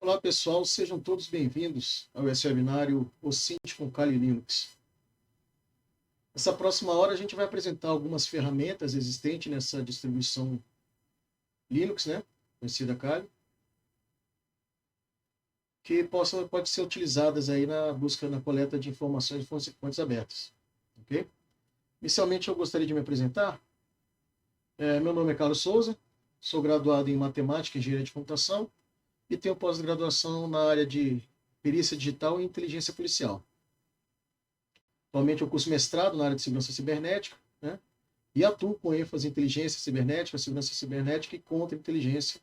Olá pessoal, sejam todos bem-vindos ao esse webinário OSINT com Kali Linux. Nessa próxima hora a gente vai apresentar algumas ferramentas existentes nessa distribuição Linux, conhecida Kali, que pode ser utilizadas aí na busca, na coleta de informações de fontes abertas. Ok? Inicialmente eu gostaria de me apresentar. Meu nome é Carlos Souza, sou graduado em Matemática e Engenharia de Computação e tenho pós-graduação na área de Perícia Digital e Inteligência Policial. Atualmente eu curso mestrado na área de Segurança Cibernética, e atuo com ênfase em Inteligência Cibernética, Segurança Cibernética e Contra-Inteligência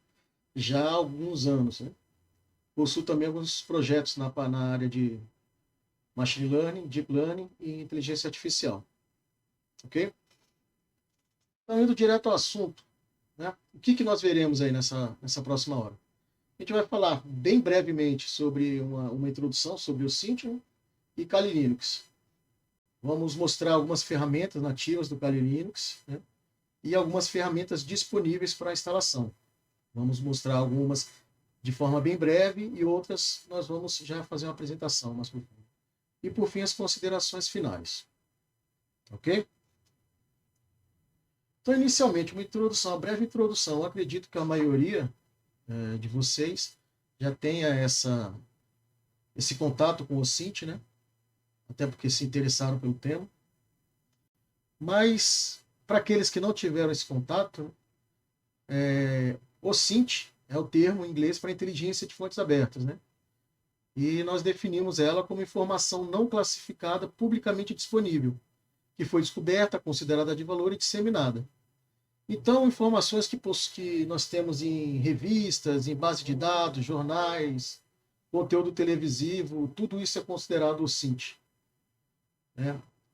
já há alguns anos. Possuo também alguns projetos na área de Machine Learning, Deep Learning e Inteligência Artificial. Ok? Então, indo direto ao assunto, o que nós veremos aí nessa próxima hora? A gente vai falar bem brevemente sobre uma introdução sobre o OSINT e Kali Linux. Vamos mostrar algumas ferramentas nativas do Kali Linux e algumas ferramentas disponíveis para instalação. Vamos mostrar algumas de forma bem breve e outras nós vamos já fazer uma apresentação mais profunda. E por fim, as considerações finais. Ok? Então, inicialmente, uma breve introdução. Eu acredito que a maioria de vocês já tenha esse contato com o OSINT, até porque se interessaram pelo tema. Mas, para aqueles que não tiveram esse contato, OSINT é o termo em inglês para inteligência de fontes abertas, E nós definimos ela como informação não classificada publicamente disponível, que foi descoberta, considerada de valor e disseminada. Então, informações que nós temos em revistas, em base de dados, jornais, conteúdo televisivo, tudo isso é considerado OSINT.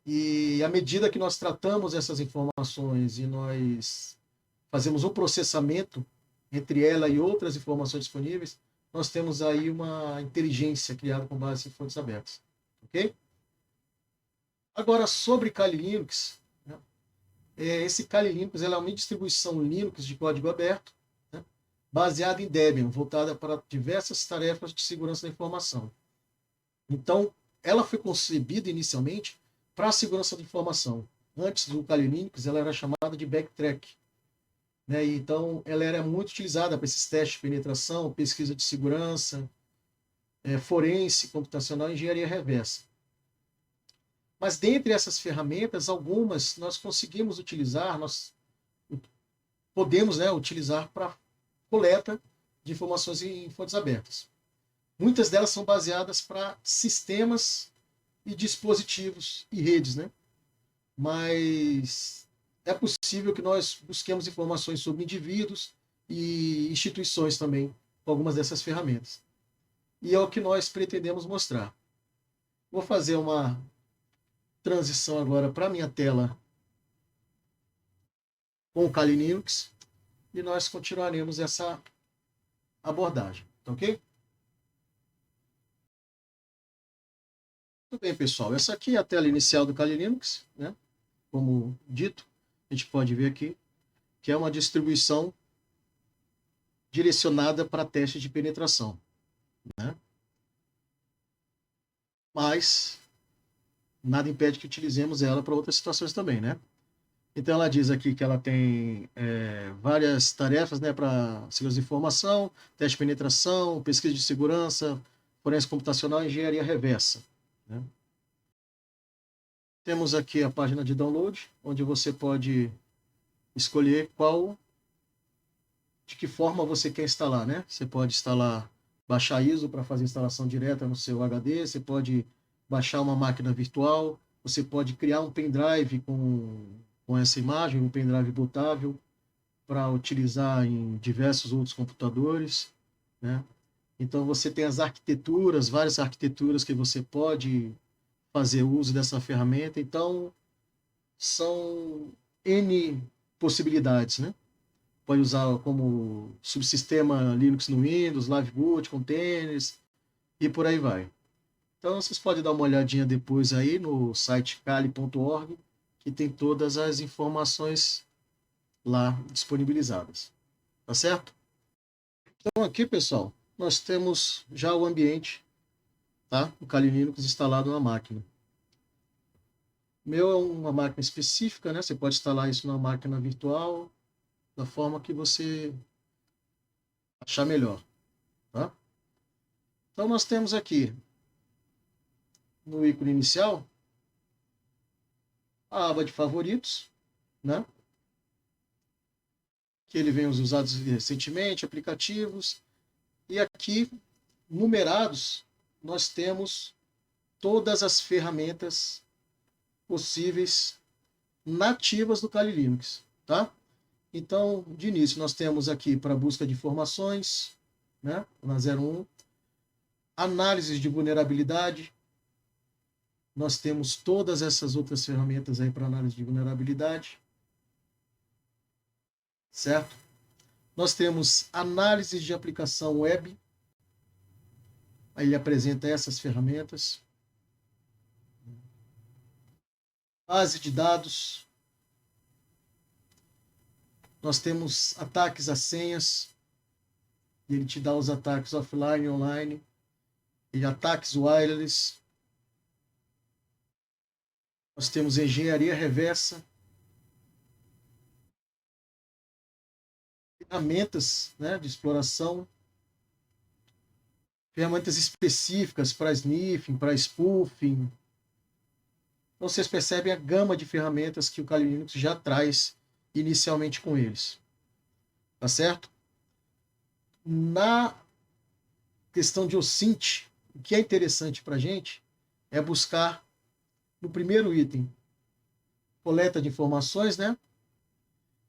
E à medida que nós tratamos essas informações e nós fazemos um processamento entre ela e outras informações disponíveis, nós temos aí uma inteligência criada com base em fontes abertas. Ok? Agora, sobre Kali Linux, esse Kali Linux é uma distribuição Linux de código aberto, baseada em Debian, voltada para diversas tarefas de segurança da informação. Então, ela foi concebida inicialmente para a segurança da informação. Antes do Kali Linux, ela era chamada de Backtrack. Então, ela era muito utilizada para esses testes de penetração, pesquisa de segurança, forense, computacional e engenharia reversa. Mas dentre essas ferramentas, algumas nós conseguimos utilizar, nós podemos utilizar para coleta de informações em fontes abertas. Muitas delas são baseadas para sistemas e dispositivos e redes, Mas é possível que nós busquemos informações sobre indivíduos e instituições também com algumas dessas ferramentas. E é o que nós pretendemos mostrar. Vou fazer uma transição agora para a minha tela com o Kali Linux e nós continuaremos essa abordagem, ok? Tudo bem, pessoal. Essa aqui é a tela inicial do Kali Linux, Como dito, a gente pode ver aqui que é uma distribuição direcionada para testes de penetração, Mas nada impede que utilizemos ela para outras situações também, Então ela diz aqui que ela tem várias tarefas, para segurança de informação, teste de penetração, pesquisa de segurança, forense computacional e engenharia reversa. Temos aqui a página de download, onde você pode escolher de que forma você quer instalar, Você pode baixar ISO para fazer instalação direta no seu HD, você pode baixar uma máquina virtual, você pode criar um pendrive com essa imagem, um pendrive bootável, para utilizar em diversos outros computadores, Então você tem as arquiteturas, várias arquiteturas que você pode fazer uso dessa ferramenta. Então, são N possibilidades, Pode usar como subsistema Linux no Windows, Live Boot, containers e por aí vai. Então, vocês podem dar uma olhadinha depois aí no site kali.org, que tem todas as informações lá disponibilizadas. Tá certo? Então, aqui, pessoal, nós temos já o ambiente, tá? O Kali Linux instalado na máquina. O meu é uma máquina específica, né? Você pode instalar isso na máquina virtual, da forma que você achar melhor, tá? Então nós temos aqui no ícone inicial a aba de favoritos, né? Que ele vem os usados recentemente, aplicativos, e aqui numerados nós temos todas as ferramentas possíveis nativas do Kali Linux, tá? Então, de início, nós temos aqui para busca de informações, né, na 01, análises de vulnerabilidade, nós temos todas essas outras ferramentas aí para análise de vulnerabilidade, certo? Nós temos análise de aplicação web, aí ele apresenta essas ferramentas, base de dados, nós temos ataques a senhas, ele te dá os ataques offline e online, e ataques wireless. Nós temos engenharia reversa, ferramentas, né, de exploração, ferramentas específicas para sniffing, para spoofing. Então, vocês percebem a gama de ferramentas que o Kali Linux já traz inicialmente com eles. Tá certo? Na questão de OSINT, o que é interessante para a gente é buscar no primeiro item coleta de informações, né?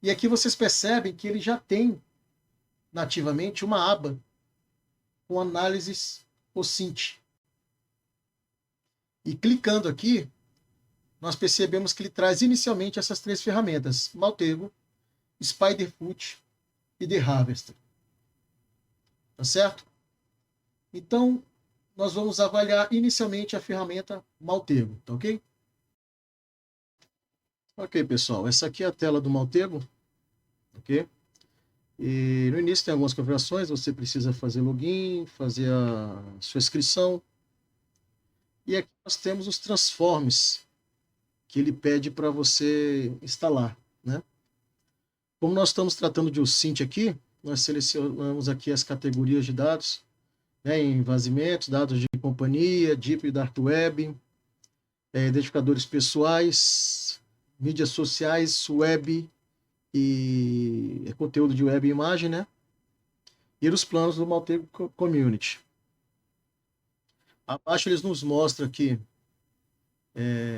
E aqui vocês percebem que ele já tem nativamente uma aba com análises OSINT. E clicando aqui, nós percebemos que ele traz inicialmente essas três ferramentas: Maltego, Spiderfoot e The Harvester. Tá certo? Então, nós vamos avaliar inicialmente a ferramenta Maltego, tá ok? Ok, pessoal, essa aqui é a tela do Maltego, ok? E no início tem algumas configurações, você precisa fazer login, fazer a sua inscrição. E aqui nós temos os transforms que ele pede para você instalar, né? Como nós estamos tratando de OSINT aqui, nós selecionamos aqui as categorias de dados, né, em vazimentos, dados de companhia, Deep e Dark Web, identificadores pessoais, mídias sociais, web e conteúdo de web e imagem, né? E os planos do Maltego Community. Abaixo eles nos mostram aqui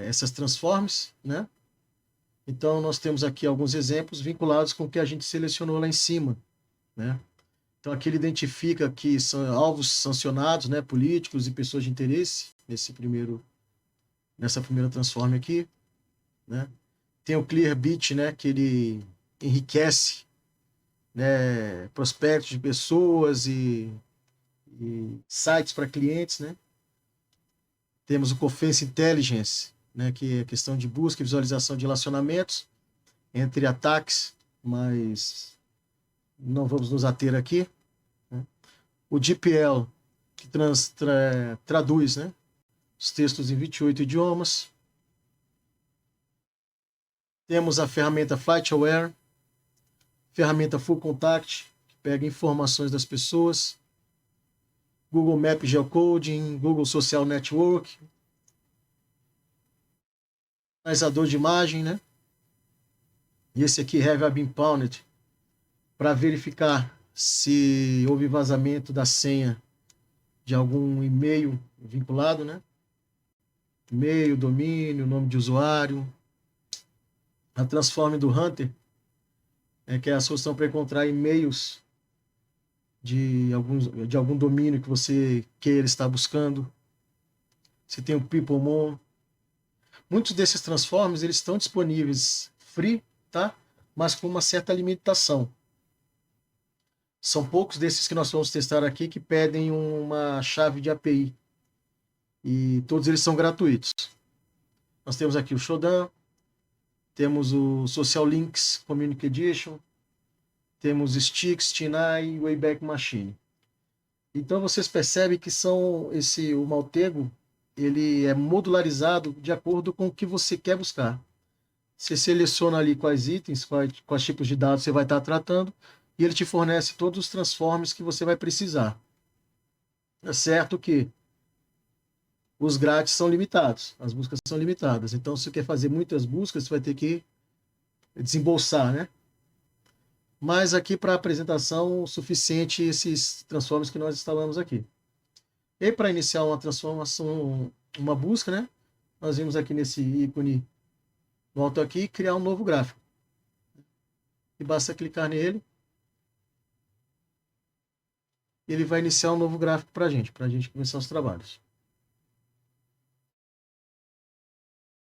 essas transforms, né? Então nós temos aqui alguns exemplos vinculados com o que a gente selecionou lá em cima, né? Então aqui ele identifica que são alvos sancionados, né, políticos e pessoas de interesse nessa primeira transform aqui, né? Tem o Clearbit, né, que ele enriquece, né, prospectos de pessoas e sites para clientes, né? Temos o Confence Intelligence, né, que é a questão de busca e visualização de relacionamentos entre ataques, mas não vamos nos ater aqui, né? O DeepL, que traduz, né, os textos em 28 idiomas. Temos a ferramenta FlightAware, ferramenta Full Contact, que pega informações das pessoas. Google Map Geocoding, Google Social Network, analisador de imagem, né? E esse aqui, Have I Been Pwned, para verificar se houve vazamento da senha de algum e-mail vinculado, né? E-mail, domínio, nome de usuário. A Transform do Hunter, que é a solução para encontrar e-mails de algum domínio que você queira estar buscando. Você tem o PeopleMon. Muitos desses transforms eles estão disponíveis free, tá? Mas com uma certa limitação. São poucos desses que nós vamos testar aqui que pedem uma chave de API. E todos eles são gratuitos. Nós temos aqui o Shodan, temos o Social Links Community Edition, temos Stix, Tinai e Wayback Machine. Então vocês percebem que o Maltego, ele é modularizado de acordo com o que você quer buscar. Você seleciona ali quais itens, quais tipos de dados você vai estar tratando, e ele te fornece todos os transforms que você vai precisar. É certo que os grátis são limitados, as buscas são limitadas. Então, se você quer fazer muitas buscas, você vai ter que desembolsar, né? Mas aqui para a apresentação, o suficiente esses transforms que nós instalamos aqui. E para iniciar uma transformação, uma busca, né? Nós vimos aqui nesse ícone, volto aqui e criar um novo gráfico. E basta clicar nele. E ele vai iniciar um novo gráfico para a gente começar os trabalhos.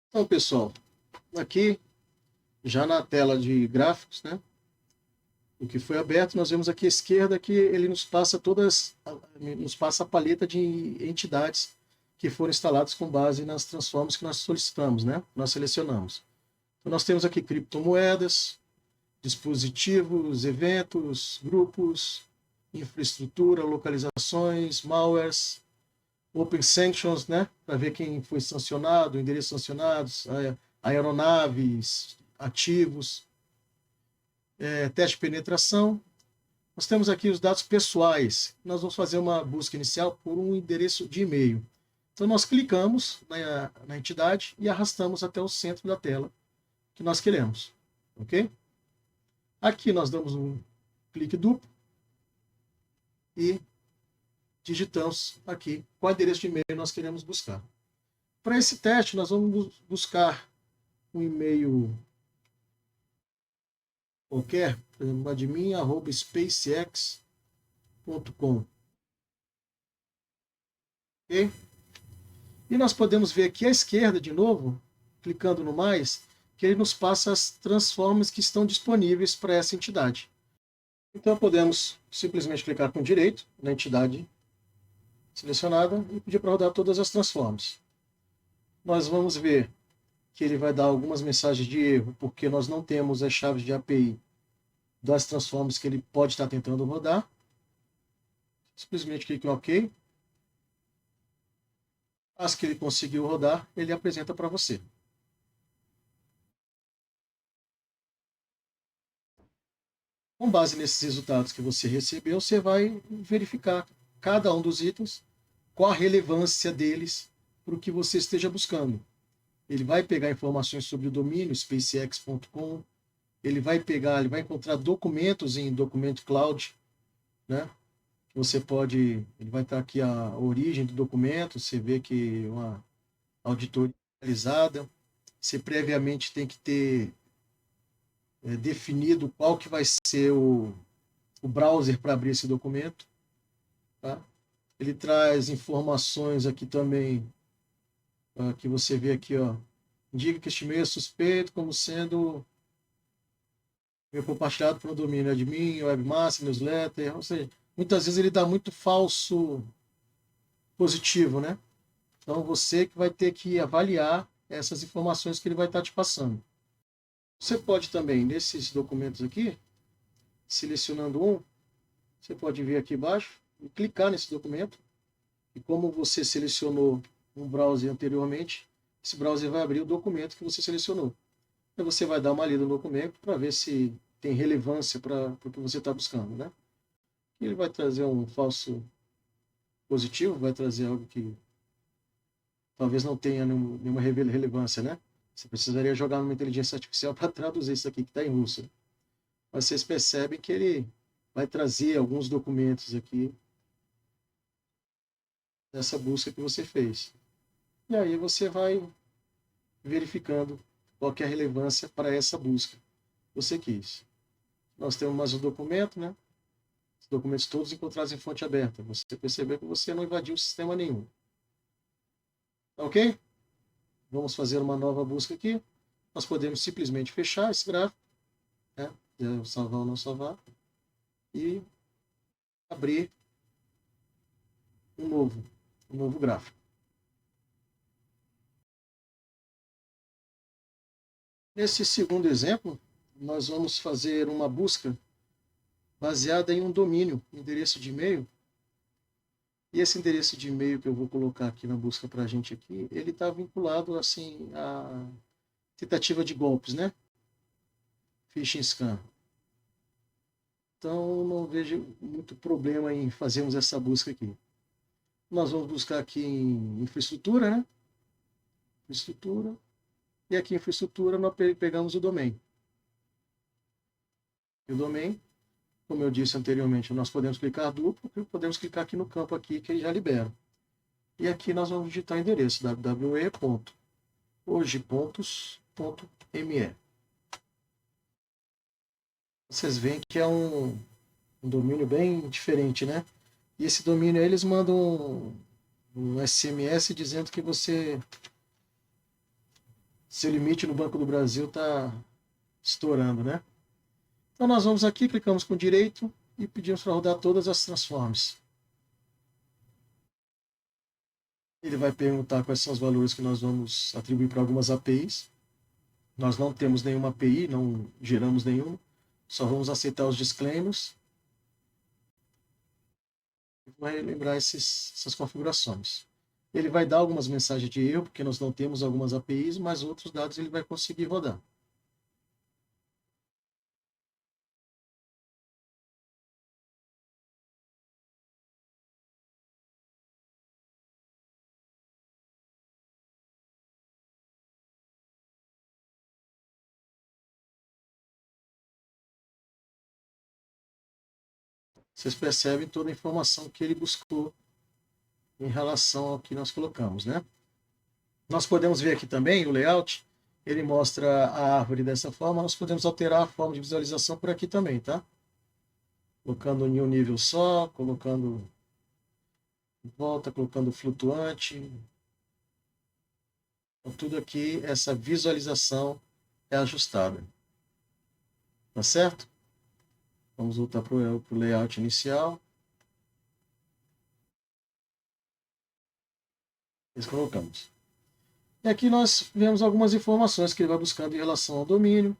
Então, pessoal, aqui, já na tela de gráficos, né? O que foi aberto, nós vemos aqui à esquerda que ele nos passa a paleta de entidades que foram instaladas com base nas transformas que nós solicitamos, né? Nós selecionamos. Então, nós temos aqui criptomoedas, dispositivos, eventos, grupos, infraestrutura, localizações, malwares, Open Sanctions, né? Para ver quem foi sancionado, endereços sancionados, aeronaves, ativos, teste de penetração. Nós temos aqui os dados pessoais. Nós vamos fazer uma busca inicial por um endereço de e-mail. Então, nós clicamos na entidade e arrastamos até o centro da tela que nós queremos. Ok? Aqui nós damos um clique duplo e digitamos aqui qual endereço de e-mail nós queremos buscar. Para esse teste, nós vamos buscar um e-mail qualquer, por exemplo, admin@spacex.com. Ok? E nós podemos ver aqui à esquerda, de novo, clicando no mais, que ele nos passa as transformas que estão disponíveis para essa entidade. Então podemos simplesmente clicar com direito na entidade selecionada e pedir para rodar todas as transformas. Nós vamos ver que ele vai dar algumas mensagens de erro, porque nós não temos as chaves de API das transformas que ele pode estar tentando rodar. Simplesmente clique em OK. As que ele conseguiu rodar, ele apresenta para você. Com base nesses resultados que você recebeu, você vai verificar cada um dos itens, qual a relevância deles para o que você esteja buscando. Ele vai pegar informações sobre o domínio spacex.com, ele vai encontrar documentos em Documento Cloud, né? Você pode, ele vai estar aqui a origem do documento, você vê que uma auditoria realizada, você previamente tem que ter definido qual que vai ser o browser para abrir esse documento, tá? Ele traz informações aqui também, que você vê aqui, ó, indica que este e-mail é suspeito como sendo compartilhado por um domínio admin, webmaster, newsletter, ou seja, muitas vezes ele dá muito falso positivo, né? Então você que vai ter que avaliar essas informações que ele vai estar te passando. Você pode também, nesses documentos aqui, selecionando um, você pode vir aqui embaixo e clicar nesse documento. E como você selecionou um browser anteriormente, esse browser vai abrir o documento que você selecionou. Aí você vai dar uma lida no documento para ver se tem relevância para o que você está buscando, né? Ele vai trazer um falso positivo, vai trazer algo que talvez não tenha nenhuma relevância, né? Você precisaria jogar numa inteligência artificial para traduzir isso aqui que está em russo. Mas vocês percebem que ele vai trazer alguns documentos aqui dessa busca que você fez. E aí você vai verificando qual que é a relevância para essa busca que você quis. Nós temos mais um documento, né? Os documentos todos encontrados em fonte aberta. Você percebeu que você não invadiu o sistema nenhum. Ok? Vamos fazer uma nova busca aqui. Nós podemos simplesmente fechar esse gráfico, né? Salvar ou não salvar, e abrir um novo gráfico. Nesse segundo exemplo, nós vamos fazer uma busca baseada em um domínio, endereço de e-mail, E esse endereço de e-mail que eu vou colocar aqui na busca para a gente aqui, ele está vinculado assim à tentativa de golpes, né? Phishing scam. Então não vejo muito problema em fazermos essa busca aqui. Nós vamos buscar aqui em infraestrutura, né? Infraestrutura. E aqui em infraestrutura nós pegamos o domain. E o domain, como eu disse anteriormente, nós podemos clicar duplo, podemos clicar aqui no campo aqui que ele já libera. E aqui nós vamos digitar o endereço www.hojepontos.me. Vocês veem que é um domínio bem diferente, né? E esse domínio aí, eles mandam um SMS dizendo que seu limite no Banco do Brasil está estourando, né? Então nós vamos aqui, clicamos com direito e pedimos para rodar todas as transforms. Ele vai perguntar quais são os valores que nós vamos atribuir para algumas APIs. Nós não temos nenhuma API, não geramos nenhuma. Só vamos aceitar os disclaimers. Vai lembrar essas configurações. Ele vai dar algumas mensagens de erro, porque nós não temos algumas APIs, mas outros dados ele vai conseguir rodar. Vocês percebem toda a informação que ele buscou em relação ao que nós colocamos, né? Nós podemos ver aqui também o layout, ele mostra a árvore dessa forma, nós podemos alterar a forma de visualização por aqui também, tá? Colocando em um nível só, colocando volta, colocando flutuante. Então, tudo aqui, essa visualização é ajustada. Tá certo? Vamos voltar para o layout inicial. Nós colocamos. E aqui nós vemos algumas informações que ele vai buscando em relação ao domínio.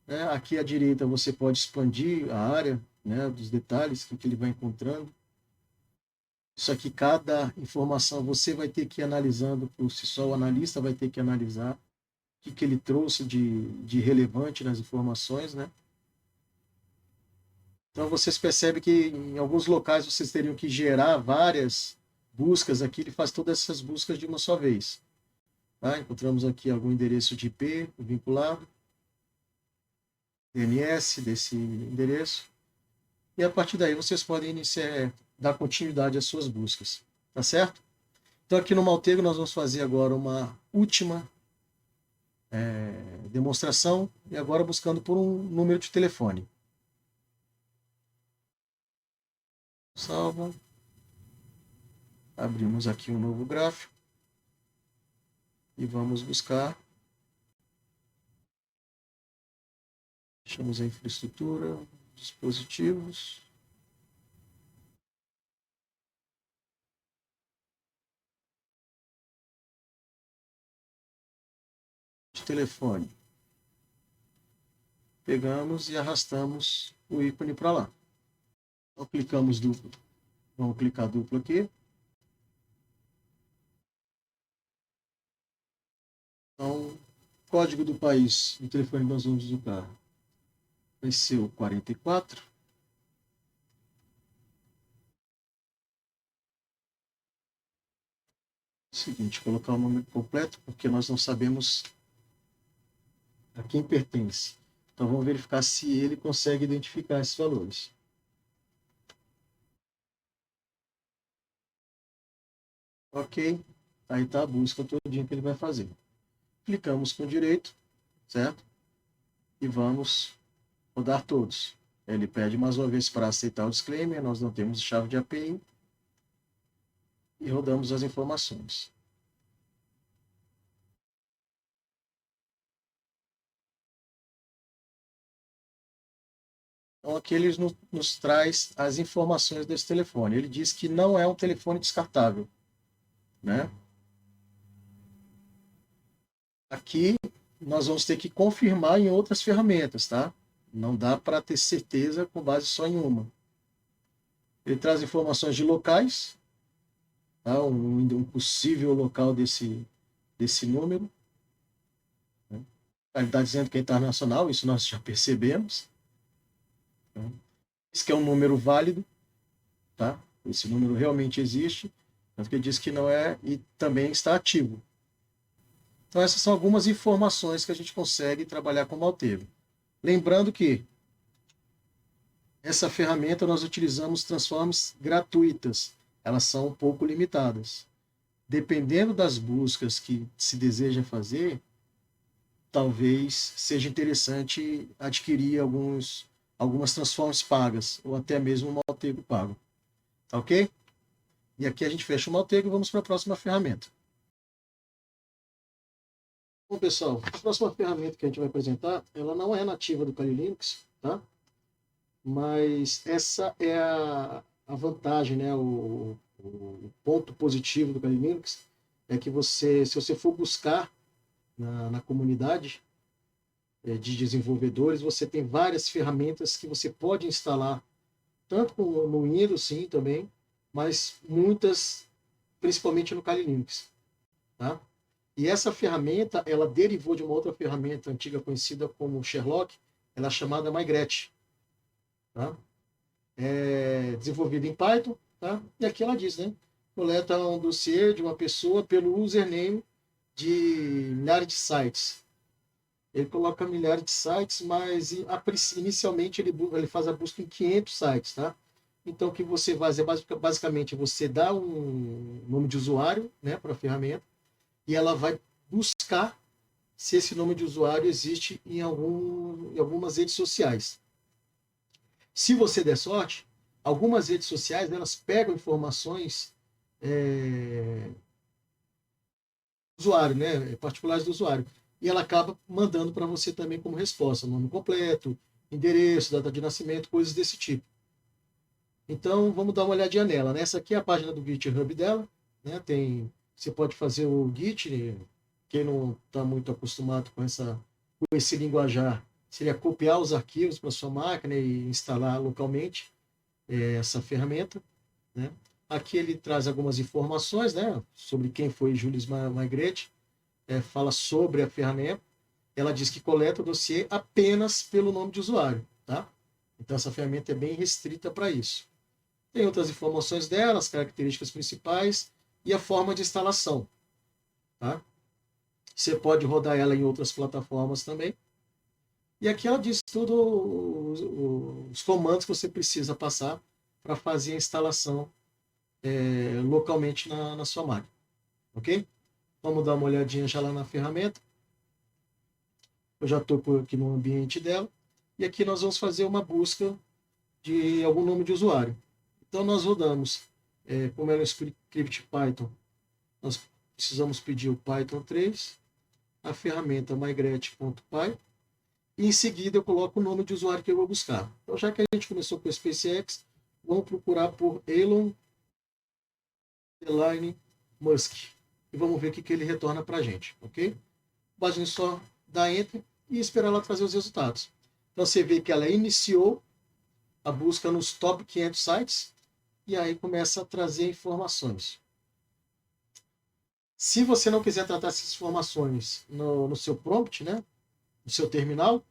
Né? Aqui à direita você pode expandir a área, né, dos detalhes que ele vai encontrando. Isso aqui, cada informação você vai ter que ir analisando por si só, o analista vai ter que analisar o que ele trouxe de relevante nas informações, né? Então vocês percebem que em alguns locais vocês teriam que gerar várias buscas aqui, ele faz todas essas buscas de uma só vez. Tá? Encontramos aqui algum endereço de IP vinculado, DNS desse endereço, e a partir daí vocês podem iniciar, dar continuidade às suas buscas, tá certo? Então aqui no Maltego nós vamos fazer agora uma última demonstração, e agora buscando por um número de telefone. Salva. Abrimos aqui um novo gráfico e vamos buscar. Deixamos a infraestrutura, dispositivos. De telefone. Pegamos e arrastamos o ícone para lá. Então clicamos duplo. Vamos clicar duplo aqui. Então, código do país do telefone que nós vamos usar vai ser o 44. Seguinte, colocar o nome completo, porque nós não sabemos a quem pertence. Então vamos verificar se ele consegue identificar esses valores. Ok, aí está a busca todinha que ele vai fazer. Clicamos com direito, certo? E vamos rodar todos. Ele pede mais uma vez para aceitar o disclaimer, nós não temos chave de API. E rodamos as informações. Então aqui ele nos traz as informações desse telefone. Ele diz que não é um telefone descartável, né? Aqui nós vamos ter que confirmar em outras ferramentas, tá? Não dá para ter certeza com base só em uma. Ele traz informações de locais, tá? Um possível local desse número. Né? Ele está dizendo que é internacional, isso nós já percebemos. Né? Diz que é um número válido, tá? Esse número realmente existe, tanto que diz que não é e também está ativo. Então essas são algumas informações que a gente consegue trabalhar com o Maltego. Lembrando que essa ferramenta nós utilizamos transforms gratuitas, elas são um pouco limitadas. Dependendo das buscas que se deseja fazer, talvez seja interessante adquirir algumas transforms pagas, ou até mesmo um Maltego pago. Tá ok? E aqui a gente fecha o Maltego e vamos para a próxima ferramenta. Bom, pessoal, a próxima ferramenta que a gente vai apresentar, ela não é nativa do Kali Linux, tá? Mas essa é a vantagem, né? O ponto positivo do Kali Linux é que você, se você for buscar na comunidade de desenvolvedores, você tem várias ferramentas que você pode instalar, tanto no Windows, sim, também, mas muitas, principalmente no Kali Linux, tá? E essa ferramenta, ela derivou de uma outra ferramenta antiga conhecida como Sherlock, ela é chamada Migret, tá? É desenvolvida em Python, tá? E aqui ela diz, né? Coleta um dossiê de uma pessoa pelo username de milhares de sites. Ele coloca milhares de sites, mas inicialmente ele faz a busca em 500 sites, tá? Então o que você faz é basicamente você dá um nome de usuário, né, para a ferramenta, e ela vai buscar se esse nome de usuário existe em algumas redes sociais. Se você der sorte, algumas redes sociais elas pegam informações do usuário, né, particulares do usuário, e ela acaba mandando para você também como resposta, nome completo, endereço, data de nascimento, coisas desse tipo. Então, vamos dar uma olhadinha nela. Né? Essa aqui é a página do GitHub dela. Né? Você pode fazer o Git, quem não está muito acostumado com esse linguajar, seria copiar os arquivos para sua máquina e instalar localmente essa ferramenta. Né? Aqui ele traz algumas informações, né, sobre quem foi Julius Maigret, fala sobre a ferramenta. Ela diz que coleta o dossiê apenas pelo nome de usuário. Tá? Então, essa ferramenta é bem restrita para isso. Tem outras informações dela, as características principais e a forma de instalação. Tá? Você pode rodar ela em outras plataformas também. E aqui ela diz tudo os comandos que você precisa passar para fazer a instalação localmente na sua máquina. Ok? Vamos dar uma olhadinha já lá na ferramenta. Eu já estou aqui no ambiente dela. E aqui nós vamos fazer uma busca de algum nome de usuário. Então nós rodamos, como é um script Python, nós precisamos pedir o Python 3, a ferramenta migret.py, e em seguida eu coloco o nome de usuário que eu vou buscar. Então já que a gente começou com o SpaceX, vamos procurar por Elon Musk e vamos ver o que ele retorna para a gente, ok? Basta nisso só dar Enter e esperar ela trazer os resultados. Então você vê que ela iniciou a busca nos top 500 sites e aí começa a trazer informações. Se você não quiser tratar essas informações no seu prompt, né, no seu terminal,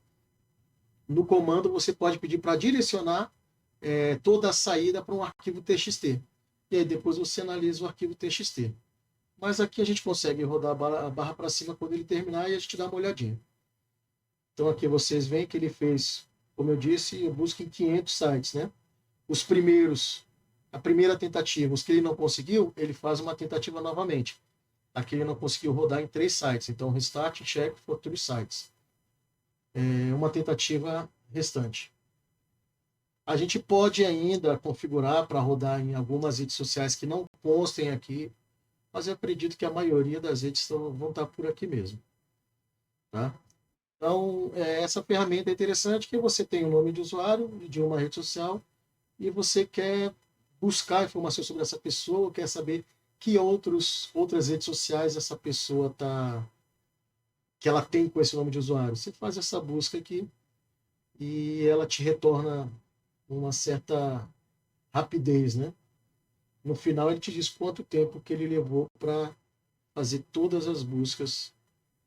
no comando você pode pedir para direcionar toda a saída para um arquivo TXT. E aí depois você analisa o arquivo TXT. Mas aqui a gente consegue rodar a barra para cima quando ele terminar e a gente dá uma olhadinha. Então aqui vocês veem que ele fez, como eu disse, busca em 500 sites, né? Os primeiros, a primeira tentativa, os que ele não conseguiu, ele faz uma tentativa novamente. Aqui ele não conseguiu rodar em 3 sites, então restart check for 3 sites. Uma tentativa restante. A gente pode ainda configurar para rodar em algumas redes sociais que não constem aqui, mas eu acredito que a maioria das redes vão estar por aqui mesmo. Tá? Então, essa ferramenta é interessante que você tem o nome de usuário de uma rede social e você quer buscar informações sobre essa pessoa, quer saber que outras redes sociais essa pessoa que ela tem com esse nome de usuário. Você faz essa busca aqui e ela te retorna uma certa rapidez, né? no final ele te diz quanto tempo que ele levou para fazer todas as buscas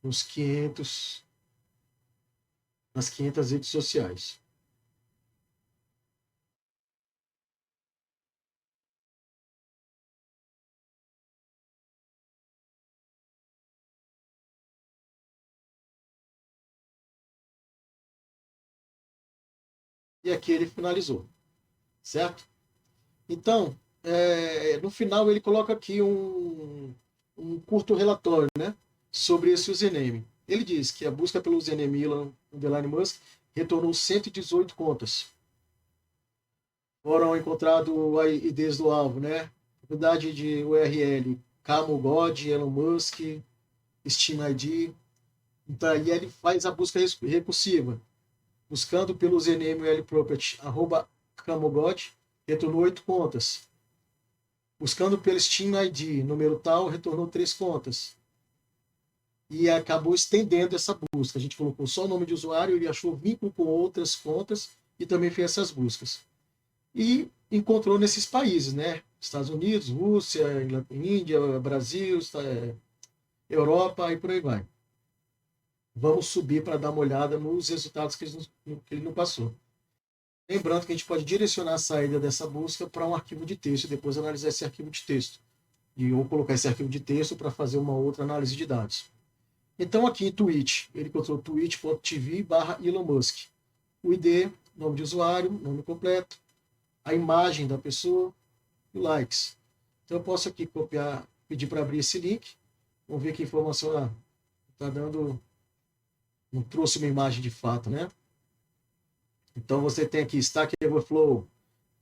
nos 500, nas 500 redes sociais. E aqui ele finalizou, certo? Então, no final ele coloca aqui um curto relatório, né, sobre esse username. Ele diz que a busca pelo username Elon_Musk retornou 118 contas. Foram encontrados IDs do alvo, né? Propriedade de URL, Camogod, Elon Musk, Steam ID. Então aí ele faz a busca recursiva, buscando pelo username URLproperty @Camogod, retornou 8 contas. Buscando pelo Steam ID, número tal, retornou 3 contas. E acabou estendendo essa busca. A gente colocou só o nome de usuário, ele achou vínculo com outras contas e também fez essas buscas. E encontrou nesses países, né? Estados Unidos, Rússia, Índia, Brasil, Europa e por aí vai. Vamos subir para dar uma olhada nos resultados que ele não passou. Lembrando que a gente pode direcionar a saída dessa busca para um arquivo de texto e depois analisar esse arquivo de texto. Ou colocar esse arquivo de texto para fazer uma outra análise de dados. Então aqui em tweet, ele encontrou twitch.tv/Elon Musk. O ID, nome de usuário, nome completo, a imagem da pessoa e likes. Então eu posso aqui copiar, pedir para abrir esse link. Vamos ver que informação está dando. Não trouxe uma imagem de fato, né? Então você tem aqui Stack Overflow.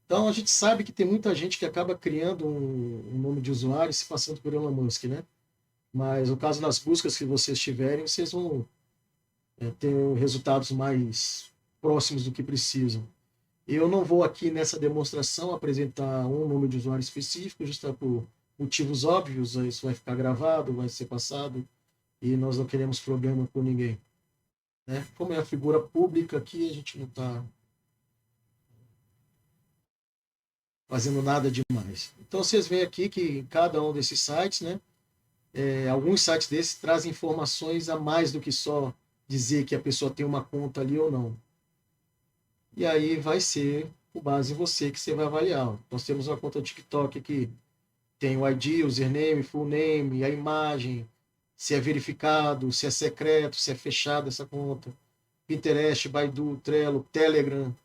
Então a gente sabe que tem muita gente que acaba criando um nome de usuário se passando por Elon Musk, né? Mas no caso das buscas que vocês tiverem, vocês vão ter resultados mais próximos do que precisam. Eu não vou aqui nessa demonstração apresentar um nome de usuário específico, justo por motivos óbvios, isso vai ficar gravado, vai ser passado, e nós não queremos problema com ninguém. Né? Como é a figura pública aqui, a gente não está fazendo nada demais. Então vocês veem aqui que em cada um desses sites, né, alguns sites desses trazem informações a mais do que só dizer que a pessoa tem uma conta ali ou não. E aí vai ser com base em você que você vai avaliar. Nós temos uma conta TikTok aqui, tem o ID, username, full name, a imagem, se é verificado, se é secreto, se é fechada essa conta. Pinterest, Baidu, Trello, Telegram,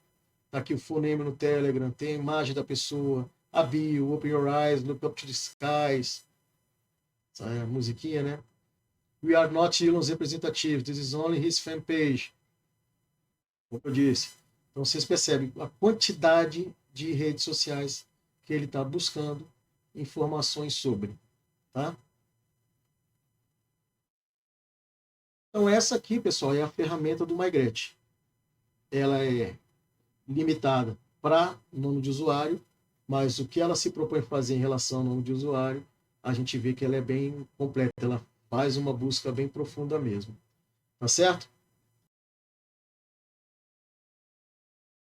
tá aqui o full name no Telegram, tem a imagem da pessoa, a bio, Open Your Eyes, Look Up to the Skies, essa é a musiquinha, né? We are not Elon's representatives, this is only his fan page. Como eu disse. Então vocês percebem a quantidade de redes sociais que ele está buscando informações sobre, tá? Então essa aqui, pessoal, é a ferramenta do Migret. Ela é limitada para nome de usuário, mas o que ela se propõe fazer em relação ao nome de usuário, a gente vê que ela é bem completa, ela faz uma busca bem profunda mesmo. Tá certo?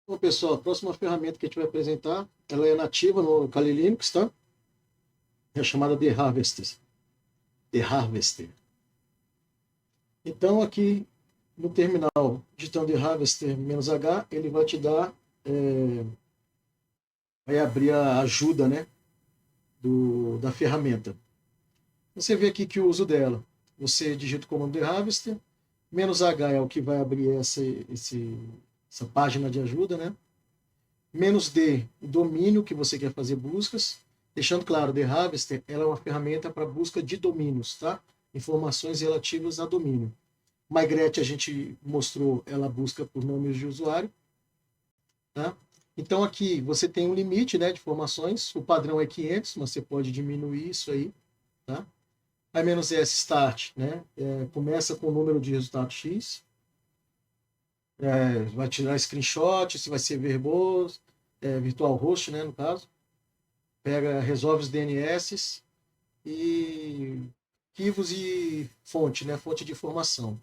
Bom, pessoal, a próxima ferramenta que a gente vai apresentar, ela é nativa no Kali Linux, tá? É chamada The Harvester. The Harvester. Então, aqui no terminal, digitando The Harvester -H, ele vai te dar, vai abrir a ajuda, né, da ferramenta. Você vê aqui que o uso dela. Você digita o comando The Harvester, -H é o que vai abrir essa página de ajuda, né? -D, o domínio que você quer fazer buscas. Deixando claro, The Harvester ela é uma ferramenta para busca de domínios, tá? Informações relativas a domínio. Migret a gente mostrou, ela busca por nomes de usuário, tá? Então aqui você tem um limite, né, de informações, o padrão é 500, mas você pode diminuir isso aí, tá? A -S start, né, começa com o número de resultado X, vai tirar screenshot, se vai ser verboso, virtual host, né, no caso, resolve os DNS e arquivos e fonte, né, fonte de informação.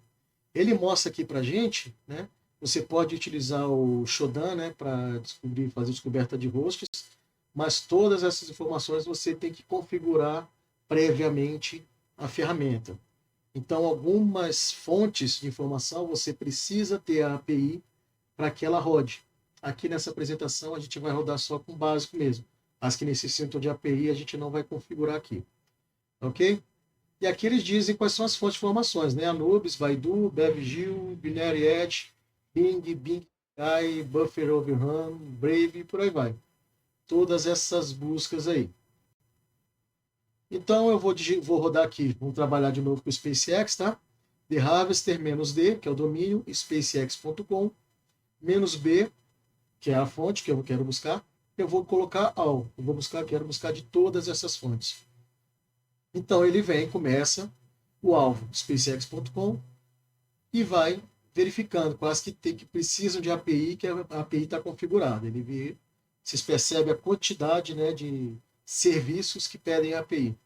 Ele mostra aqui para gente, né, você pode utilizar o Shodan, né, para fazer descoberta de hosts, mas todas essas informações você tem que configurar previamente a ferramenta. Então, algumas fontes de informação você precisa ter a API para que ela rode. Aqui nessa apresentação a gente vai rodar só com o básico mesmo. As que necessitam de API a gente não vai configurar aqui. Ok? E aqui eles dizem quais são as fontes de informações, né? Anubis, Baidu, BevGil, Binary Edge, Bing AI, Buffer Overrun, Brave e por aí vai. Todas essas buscas aí. Então eu vou rodar aqui, vamos trabalhar de novo com o SpaceX, tá? The Harvester -D, que é o domínio, spacex.com, -B, que é a fonte que eu quero buscar, eu vou colocar all, quero buscar de todas essas fontes. Então ele vem, começa o alvo, spacex.com, e vai verificando quais que precisam de API, que a API está configurada. Ele vê, vocês percebem a quantidade, né, de serviços que pedem API.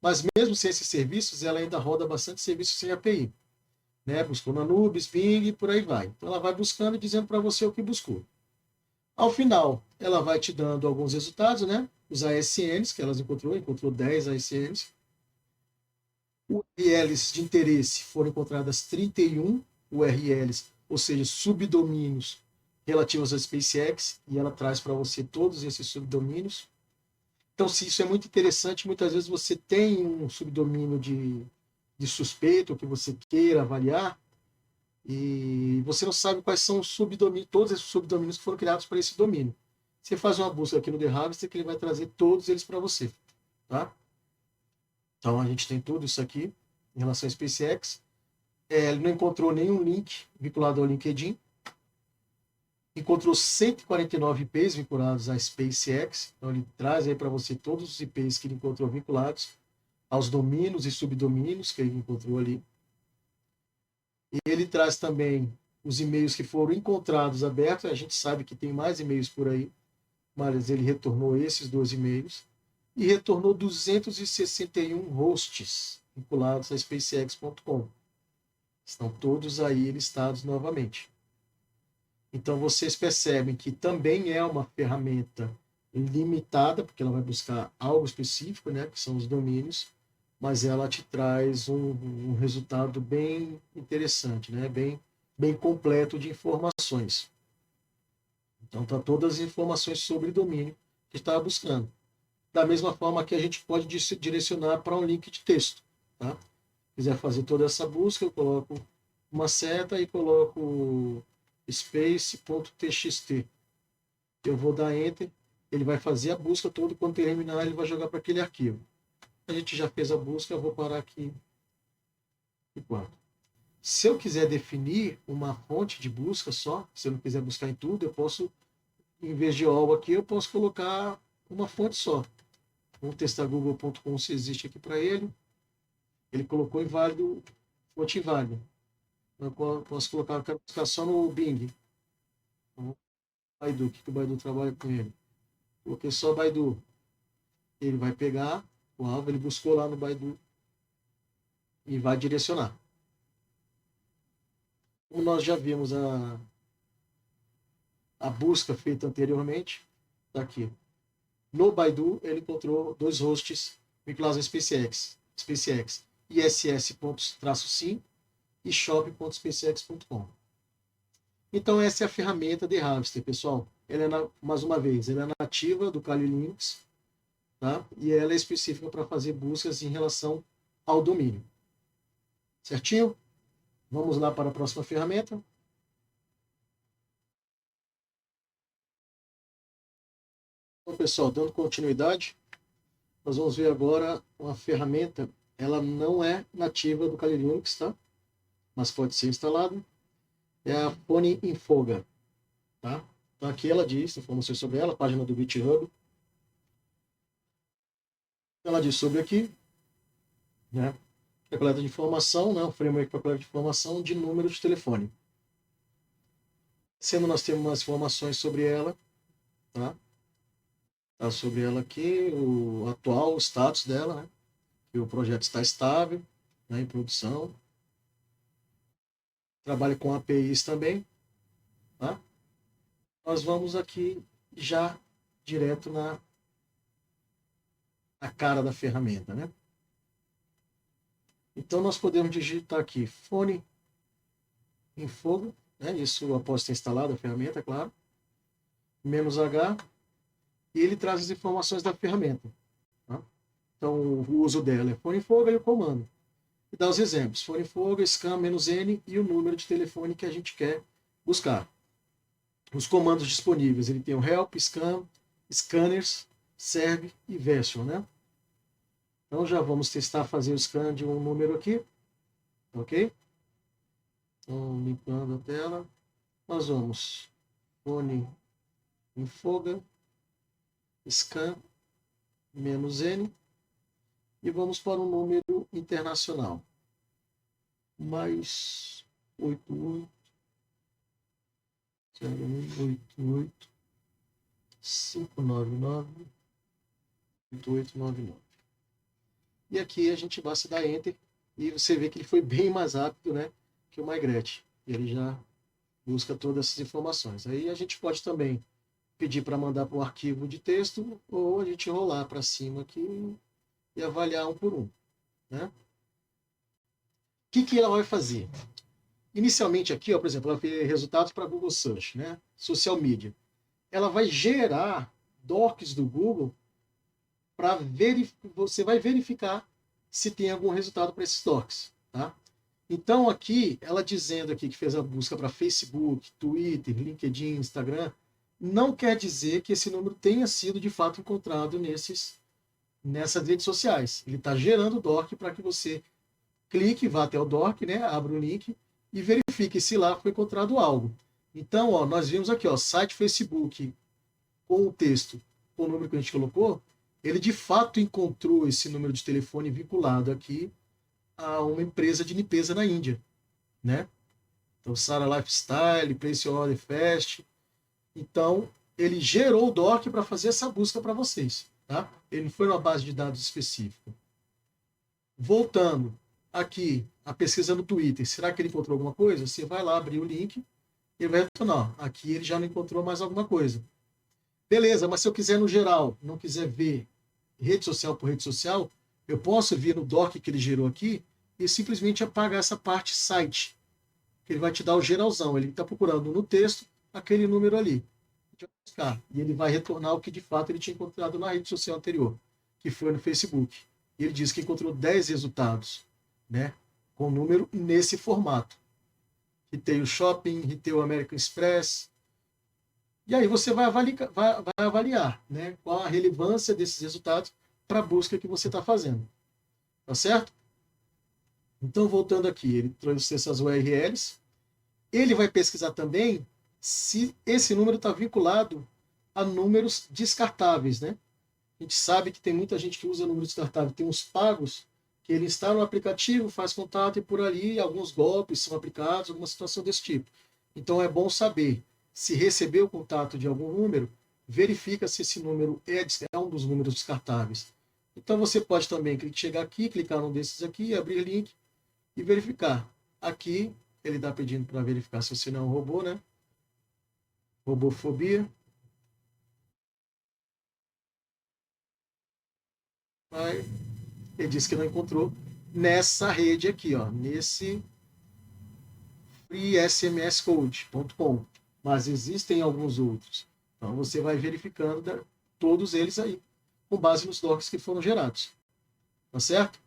Mas mesmo sem esses serviços, ela ainda roda bastante serviços sem API. Né? Buscou na Anubis, Bing e por aí vai. Então ela vai buscando e dizendo para você o que buscou. Ao final, ela vai te dando alguns resultados, né? Os ASNs que elas encontrou 10 ASNs. URLs de interesse foram encontradas 31 URLs, ou seja, subdomínios relativos à SpaceX, e ela traz para você todos esses subdomínios. Então, se isso é muito interessante, muitas vezes você tem um subdomínio de suspeito que você queira avaliar, e você não sabe quais são os subdomínios, todos esses subdomínios que foram criados para esse domínio. Você faz uma busca aqui no The Harvester que ele vai trazer todos eles para você. Tá? Então, a gente tem tudo isso aqui em relação à SpaceX. Ele não encontrou nenhum link vinculado ao LinkedIn. Encontrou 149 IPs vinculados à SpaceX. Então, ele traz aí para você todos os IPs que ele encontrou vinculados aos domínios e subdomínios que ele encontrou ali. E ele traz também os e-mails que foram encontrados abertos. A gente sabe que tem mais e-mails por aí, mas ele retornou esses 2 e-mails. E retornou 261 hosts vinculados a SpaceX.com. Estão todos aí listados novamente. Então vocês percebem que também é uma ferramenta limitada, porque ela vai buscar algo específico, né, que são os domínios, mas ela te traz um resultado bem interessante, né, bem completo de informações. Então tá todas as informações sobre o domínio que estava buscando. Da mesma forma que a gente pode direcionar para um link de texto. Tá? Se quiser fazer toda essa busca, eu coloco uma seta e coloco space.txt. Eu vou dar Enter, ele vai fazer a busca toda, quando terminar ele vai jogar para aquele arquivo. A gente já fez a busca, eu vou parar aqui. Enquanto. Se eu quiser definir uma fonte de busca só, se eu não quiser buscar em tudo, eu posso, em vez de all aqui, eu posso colocar uma fonte só. Vamos testar google.com se existe aqui para ele. Ele colocou inválido, fonte inválida. Eu posso colocar, eu quero buscar só no Bing. Então, Baidu, o que o Baidu trabalha com ele? Coloquei só Baidu. Ele vai pegar o alvo, ele buscou lá no Baidu e vai direcionar. Como nós já vimos a busca feita anteriormente, está aqui. No Baidu, ele encontrou 2 hosts vinculados a SpaceX, iss.sim e shop.spacex.com. Então, essa é a ferramenta de Harvester, pessoal. Ela é, mais uma vez, ela é nativa do Kali Linux, tá? E ela é específica para fazer buscas em relação ao domínio. Certinho? Vamos lá para a próxima ferramenta. Então, pessoal, dando continuidade, nós vamos ver agora uma ferramenta. Ela não é nativa do Kali Linux, tá? Mas pode ser instalada. É a Pony Infoga, tá? Então, aqui ela diz informações sobre ela, página do GitHub. Ela diz sobre aqui, né? É coleta de informação, né? Um framework para coleta de informação de número de telefone. Sendo nós temos umas informações sobre ela, tá? Tá sobre ela aqui, o atual status dela, né? Que o projeto está estável, né, em produção. Trabalha com APIs também, tá? Nós vamos aqui já direto na a cara da ferramenta, né? Então, nós podemos digitar aqui fone em fogo, né? Isso após ter instalado a ferramenta, claro. -H, e ele traz as informações da ferramenta. Tá? Então, o uso dela é fone em fogo e o comando. E dá os exemplos: fone em fogo, scan -N e o número de telefone que a gente quer buscar. Os comandos disponíveis, ele tem o help, scan, scanners, serve e version, né? Então já vamos testar fazer o scan de um número aqui, ok? Então, limpando a tela, nós vamos fone em fogo, scan -N e vamos para um número internacional. Mais 88 0188 599 8899. E aqui a gente basta dar Enter e você vê que ele foi bem mais rápido, né, que o Migret. Ele já busca todas essas informações. Aí a gente pode também pedir para mandar para um arquivo de texto ou a gente rolar para cima aqui e avaliar um por um, né? O que ela vai fazer? Inicialmente aqui, ó, por exemplo, ela fez resultados para Google Search, né? Social Media. Ela vai gerar docs do Google para você vai verificar se tem algum resultado para esses docs, tá? Então aqui, ela dizendo aqui que fez a busca para Facebook, Twitter, LinkedIn, Instagram, não quer dizer que esse número tenha sido de fato encontrado nessas redes sociais. Ele está gerando o doc para que você clique, vá até o doc, né, abra o link e verifique se lá foi encontrado algo. Então, ó, nós vimos aqui, ó, site Facebook com o texto, com o número que a gente colocou, ele de fato encontrou esse número de telefone vinculado aqui a uma empresa de limpeza na Índia, né? Então, Sara Lifestyle, Place Your Order Fast. Então, ele gerou o doc para fazer essa busca para vocês, tá? Ele não foi numa base de dados específica. Voltando aqui, a pesquisa no Twitter, será que ele encontrou alguma coisa? Você vai lá abrir o link e vai retornar. Aqui ele já não encontrou mais alguma coisa. Beleza, mas se eu quiser no geral, não quiser ver rede social por rede social, eu posso vir no doc que ele gerou aqui e simplesmente apagar essa parte site, que ele vai te dar o geralzão. Ele está procurando no texto aquele número ali. E ele vai retornar o que de fato ele tinha encontrado na rede social anterior, que foi no Facebook. E ele diz que encontrou 10 resultados, né, com número nesse formato. Retail Shopping, Retail American Express. E aí você vai avaliar, né, qual a relevância desses resultados para a busca que você está fazendo. Tá certo? Então, voltando aqui, ele trouxe essas URLs. Ele vai pesquisar também se esse número está vinculado a números descartáveis, né? A gente sabe que tem muita gente que usa número descartável. Tem uns pagos que ele instala no aplicativo, faz contato e por ali alguns golpes são aplicados, alguma situação desse tipo. Então é bom saber se recebeu o contato de algum número, verifica se esse número é um dos números descartáveis. Então você pode também chegar aqui, clicar num desses aqui, abrir link e verificar. Aqui ele está pedindo para verificar se você não é um robô, né? Robofobia. Aí, ele disse que não encontrou nessa rede aqui, ó, nesse freesmscode.com, mas existem alguns outros. Então você vai verificando todos eles aí, com base nos docs que foram gerados. Tá certo?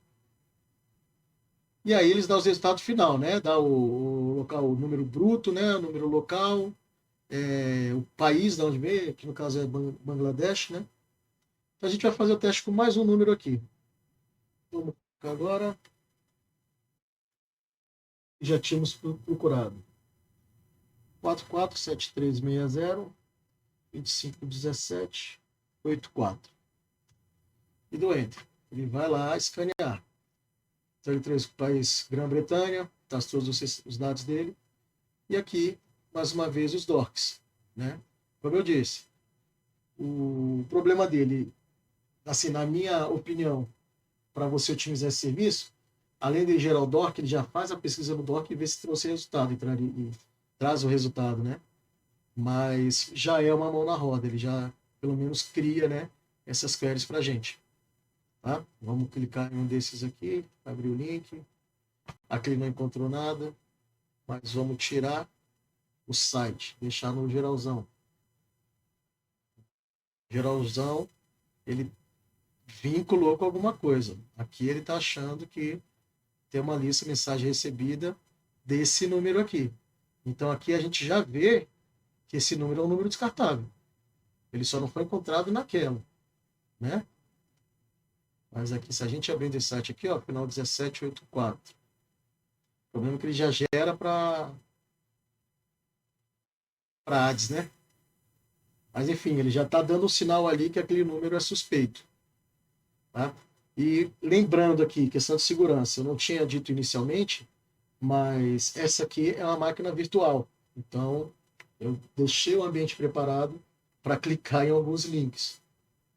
E aí eles dão os resultados final, né? Dá o local, o número bruto, né? O número local, o país de onde veio, que no caso é Bangladesh, né? Então a gente vai fazer o teste com mais um número aqui. Vamos agora. Já tínhamos procurado 447360 2517 84 e do Enter. Ele vai lá escanear. Então ele traz o país Grã-Bretanha, traz todos os dados dele. E aqui, mais uma vez, os docs. Né? Como eu disse, o problema dele, assim, na minha opinião, para você otimizar esse serviço, além de gerar o doc, ele já faz a pesquisa no doc e vê se trouxe resultado, e traz o resultado, né? Mas já é uma mão na roda, ele já, pelo menos, cria, né, essas queries para a gente. Tá? Vamos clicar em um desses aqui, abrir o link. Aqui não encontrou nada, mas vamos tirar o site, deixar no geralzão. Geralzão, ele vinculou com alguma coisa. Aqui ele está achando que tem uma lista de mensagem recebida desse número aqui. Então aqui a gente já vê que esse número é um número descartável. Ele só não foi encontrado naquela, né? Mas aqui, se a gente abrir esse site aqui, ó, final 1784. O problema é que ele já gera para ADS, né? Mas enfim, ele já está dando um sinal ali que aquele número é suspeito. Tá? E lembrando aqui, questão de segurança, eu não tinha dito inicialmente, mas essa aqui é uma máquina virtual. Então, eu deixei o ambiente preparado para clicar em alguns links.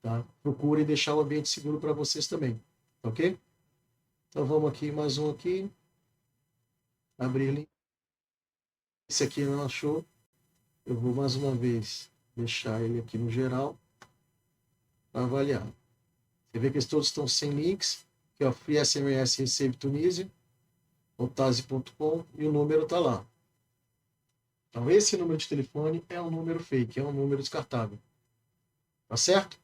Tá? Procure deixar o ambiente seguro para vocês também. Ok? Então, vamos aqui, mais um aqui. Abrir link. Esse aqui não achou. Eu vou mais uma vez deixar ele aqui no geral para avaliar. Você vê que eles todos estão sem links, que é o Free SMS Receive Tunísia, otase.com, e o número está lá. Então, esse número de telefone é um número fake, é um número descartável. Tá certo?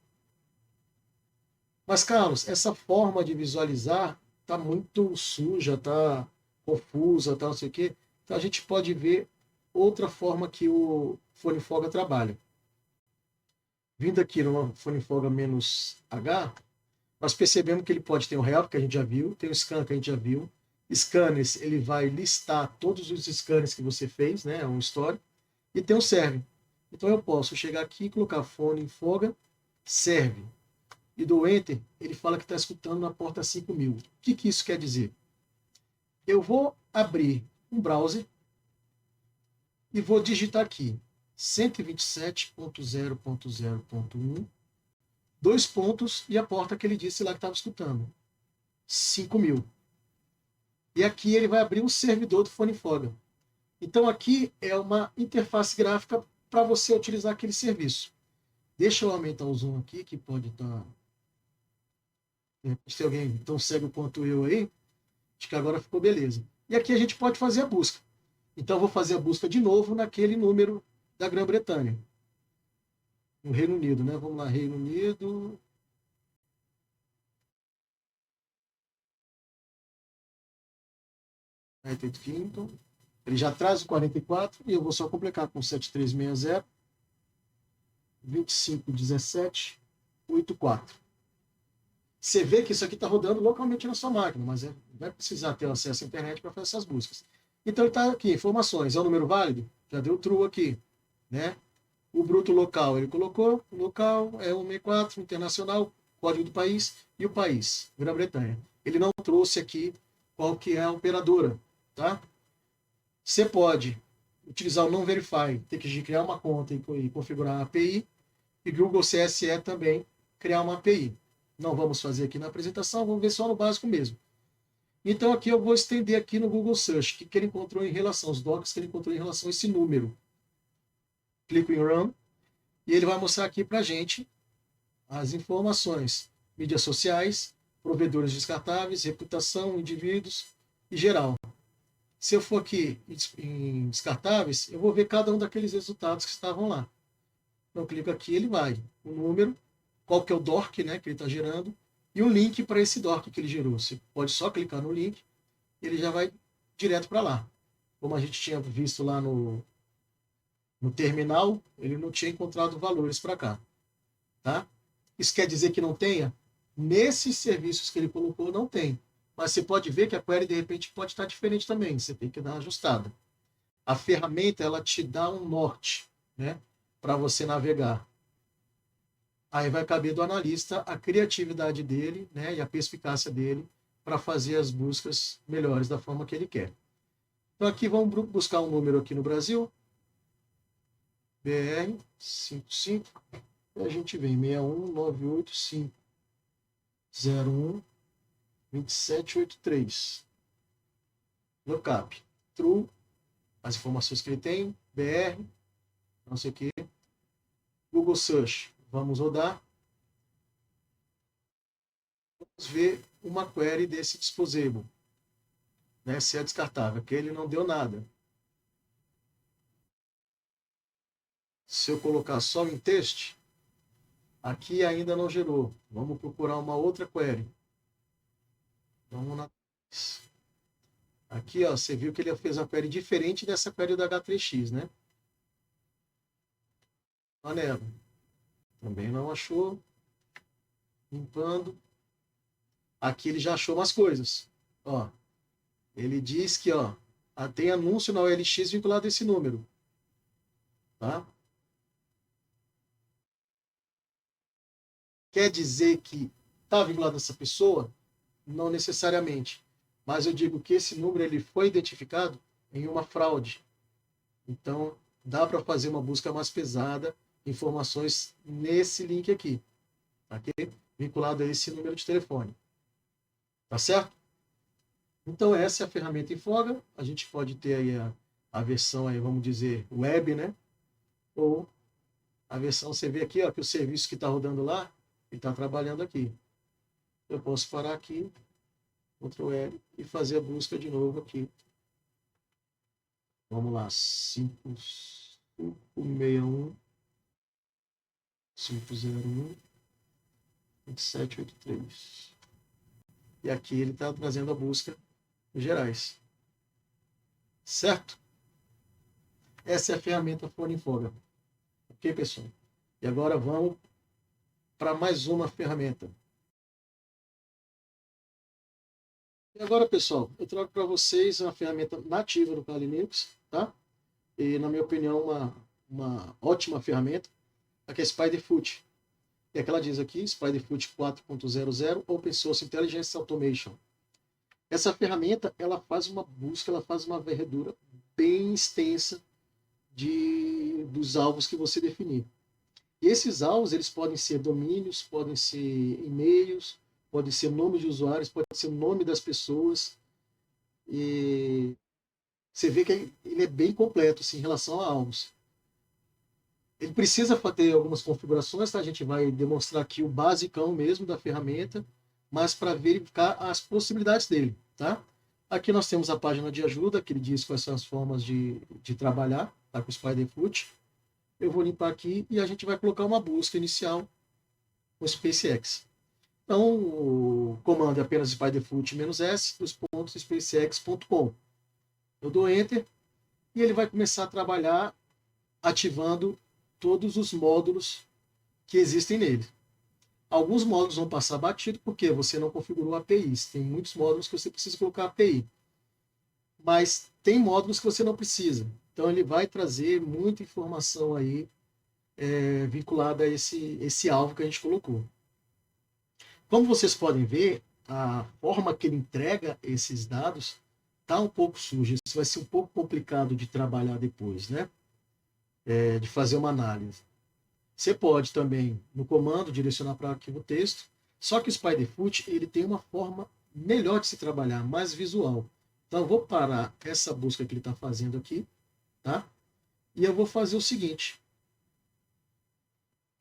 Mas, Carlos, essa forma de visualizar está muito suja, está confusa, tá não sei o quê. Então, a gente pode ver outra forma que o Fone Folga trabalha. Vindo aqui no Fone Folga "-H", nós percebemos que ele pode ter um help, que a gente já viu, tem o scan, que a gente já viu. Scanners, ele vai listar todos os scanners que você fez, né, um histórico, e tem o serve. Então eu posso chegar aqui e colocar Fone Folga, serve, e dou Enter, ele fala que está escutando na porta 5000. O que isso quer dizer? Eu vou abrir um browser e vou digitar aqui 127.0.0.1, dois pontos e a porta que ele disse lá que estava escutando, 5000. E aqui ele vai abrir um servidor do Fone Folga. Então aqui é uma interface gráfica para você utilizar aquele serviço. Deixa eu aumentar o zoom aqui, que pode estar... Se alguém tão cego quanto eu aí, acho que agora ficou beleza. E aqui a gente pode fazer a busca. Então eu vou fazer a busca de novo naquele número da Grã-Bretanha. No Reino Unido, né? Vamos lá, Reino Unido. United Kingdom. Ele já traz o 44 e eu vou só completar com 7360 2517 84. Você vê que isso aqui está rodando localmente na sua máquina, mas vai precisar ter acesso à internet para fazer essas buscas. Então ele está aqui, informações, é um número válido? Já deu true aqui, né? O bruto local, ele colocou, local é 164, internacional, código do país, e o país, Grã-Bretanha. Ele não trouxe aqui qual que é a operadora, tá? Você pode utilizar o não verify, ter que criar uma conta e configurar a API, e Google CSE também criar uma API. Não vamos fazer aqui na apresentação, vamos ver só no básico mesmo. Então aqui eu vou estender aqui no Google Search, o que ele encontrou em relação, os docs que ele encontrou em relação a esse número. Clico em Run, e ele vai mostrar aqui para a gente as informações. Mídias sociais, provedores descartáveis, reputação, indivíduos e geral. Se eu for aqui em descartáveis, eu vou ver cada um daqueles resultados que estavam lá. Então, eu clico aqui, ele vai. O número, qual que é o DORC, né, que ele está gerando, e o link para esse DORC que ele gerou. Você pode só clicar no link, ele já vai direto para lá. Como a gente tinha visto lá no terminal, ele não tinha encontrado valores para cá. Tá? Isso quer dizer que não tenha? Nesses serviços que ele colocou, não tem. Mas você pode ver que a query, de repente, pode estar diferente também. Você tem que dar uma ajustada. A ferramenta, ela te dá um norte, né, para você navegar. Aí vai caber do analista a criatividade dele, né, e a perspicácia dele para fazer as buscas melhores da forma que ele quer. Então aqui vamos buscar um número aqui no Brasil. BR 55. E a gente vem 61985 01 2783. Lookup. True. As informações que ele tem. BR. Não sei o que. Google Search. Vamos rodar. Vamos ver uma query desse disposable, né, se é descartável, que ele não deu nada. Se eu colocar só em teste, aqui ainda não gerou. Vamos procurar uma outra query. Vamos na... Aqui, ó, você viu que ele fez uma query diferente dessa query do H3X, né? Anelo. Também não achou. Limpando. Aqui ele já achou umas coisas. Ó, ele diz que, ó, tem anúncio na OLX vinculado a esse número. Tá? Quer dizer que está vinculado a essa pessoa? Não necessariamente. Mas eu digo que esse número ele foi identificado em uma fraude. Então, dá para fazer uma busca mais pesada, informações nesse link aqui, ok? Vinculado a esse número de telefone. Tá certo? Então, essa é a ferramenta Infoga. A gente pode ter aí a versão, aí, vamos dizer, web, né? Ou a versão, você vê aqui, ó, que o serviço que está rodando lá, ele está trabalhando aqui. Eu posso parar aqui, Ctrl L, e fazer a busca de novo aqui. Vamos lá, 5561 501 2783. E aqui ele está trazendo a busca em gerais. Certo? Essa é a ferramenta Foninfoga. Ok, pessoal? E agora vamos para mais uma ferramenta. E agora, pessoal, eu trago para vocês uma ferramenta nativa do Kali Linux, tá? E, na minha opinião, uma ótima ferramenta, que é Spiderfoot. E é que ela diz aqui, Spiderfoot 4.00 Open Source Intelligence Automation. Essa ferramenta, ela faz uma busca, ela faz uma varredura bem extensa dos alvos que você definir. E esses alvos, eles podem ser domínios, podem ser e-mails, pode ser nome de usuários, pode ser o nome das pessoas. E você vê que ele é bem completo assim, em relação a alvos. Ele precisa ter algumas configurações, tá? A gente vai demonstrar aqui o basicão mesmo da ferramenta, mas para verificar as possibilidades dele. Tá? Aqui nós temos a página de ajuda, que ele diz quais são as formas de trabalhar tá? Com o Spiderfoot. Eu vou limpar aqui e a gente vai colocar uma busca inicial com o SpaceX. Então, o comando é apenas spiderfoot-s, os pontos spacex.com. Eu dou Enter e ele vai começar a trabalhar ativando todos os módulos que existem nele. Alguns módulos vão passar batido porque você não configurou APIs. Tem muitos módulos que você precisa colocar API. Mas tem módulos que você não precisa. Então, ele vai trazer muita informação aí vinculada a esse alvo que a gente colocou. Como vocês podem ver, a forma que ele entrega esses dados está um pouco suja. Isso vai ser um pouco complicado de trabalhar depois, né? De fazer uma análise. Você pode também, no comando, direcionar para arquivo texto, só que o Spiderfoot ele tem uma forma melhor de se trabalhar, mais visual. Então, eu vou parar essa busca que ele está fazendo aqui, tá? E eu vou fazer o seguinte.